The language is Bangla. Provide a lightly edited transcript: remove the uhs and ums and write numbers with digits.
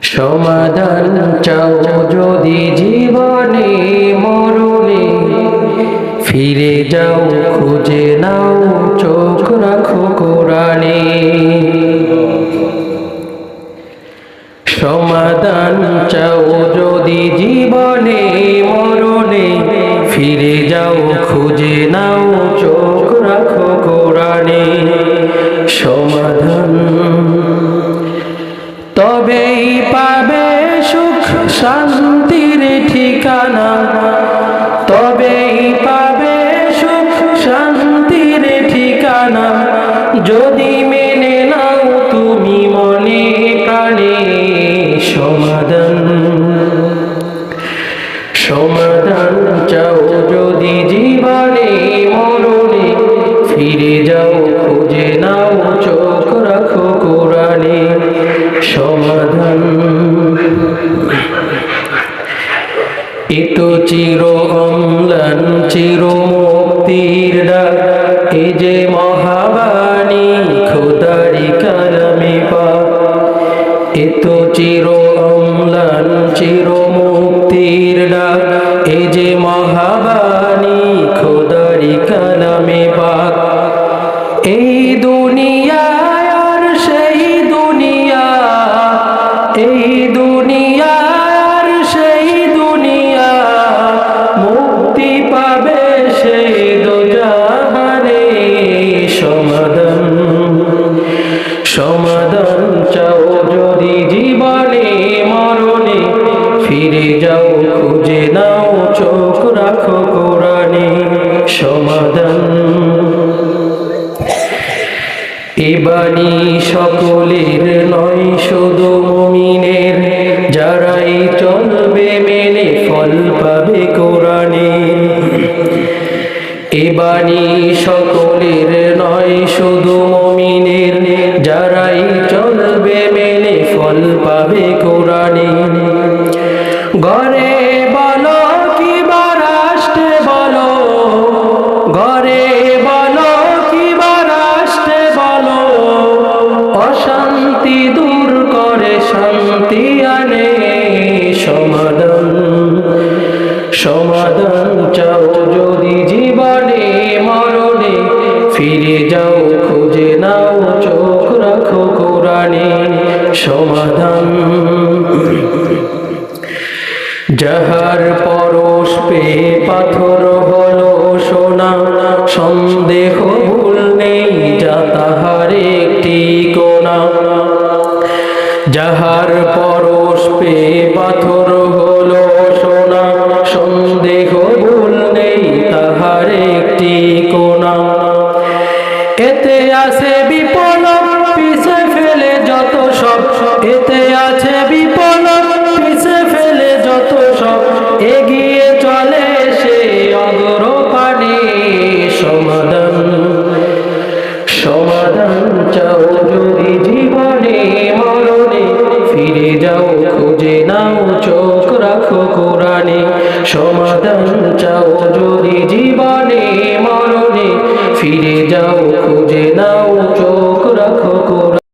সমাধান চাও যদি জীবনে মরণে, ফিরে যাও খুঁজে নাও চোখ রাখো কোরআনে। সমাধান চাও যদি জীবনে মরণে, ফিরে যাও খুঁজে নাও চোখ রাখো কোরআনে। সমাধান তবেই পাবে সুখ শান্তির ঠিকানা, তবেই পাবে সুখ শান্তির ঠিকানা, যদি মেনে নাও তুমি মনে প্রাণে। সমাধান সমাধান চাও যদি জীবনে মরণে, ফিরে যাও খুঁজে নাও চোখ রাখো কোরআনে। সমাধান এতো চির অম্লান চির মুক্তির ডাক, এ যে মহাবাণী খোদারি কালামে পাক। এতো চির অম্লান চির মুক্তির ডাক, এ যে মহাবাণী খোদারি কালামে পাক। এই দুনিয়া আর সেই দুনিয়া, এই দুনিয়া আর সেই দুনিয়া, মুক্তি পাবে সেই দোজাহানে। সমাধান সমাধান চাও যদি জীবনে মরণে, ফিরে যাও খুঁজে নাও চোখ রাখো কোরআনে। সমাধান এ বাণী সকলের নয় শুধু মুমিনের, যারাই চলবে মেনে ফল পাবে কোরআনে। এ বাণী সকলের নয় শুধু মুমিনের, যারাই চলবে মেনে ফল পাবে কোরআনে। ঘরে বলো কিবা রাষ্ট্রে বলো, ঘরে বলো কিবা রাষ্ট্রে বলো, অশান্তি দূর করে শান্তি আনে। সমাধান সমাধান চাও যদি জীবনে মরণে, ফিরে যাও খুঁজে নাও চোখ রাখো কোরআনে। সমাধান যাহার পরশ পেয়ে পাথর হলো সোনা, সন্দেহ ভুল নেই যা তাহার একটি কোণা। যাহার পরশ পেয়ে পাথর হলো সোনা, সন্দেহ ভুল নেই তাহার একটি কোণা। এতে আছে বিপ্লব পিছে ফেলে যত সব, এতে আছে বিপ্লব পিছে ফেলে যত সব, এগিয়ে চলে সে অগ্রপানে। সমাধান সমাধান চাও যদি জীবনে মরণে, ফিরে যাও খুঁজে নাও চোখ রাখো কোরআনে। সমাধান চাও যদি জীবনে মরণে, ফিরে যাও খুঁজে নাও চোখ রাখো কোরআনে।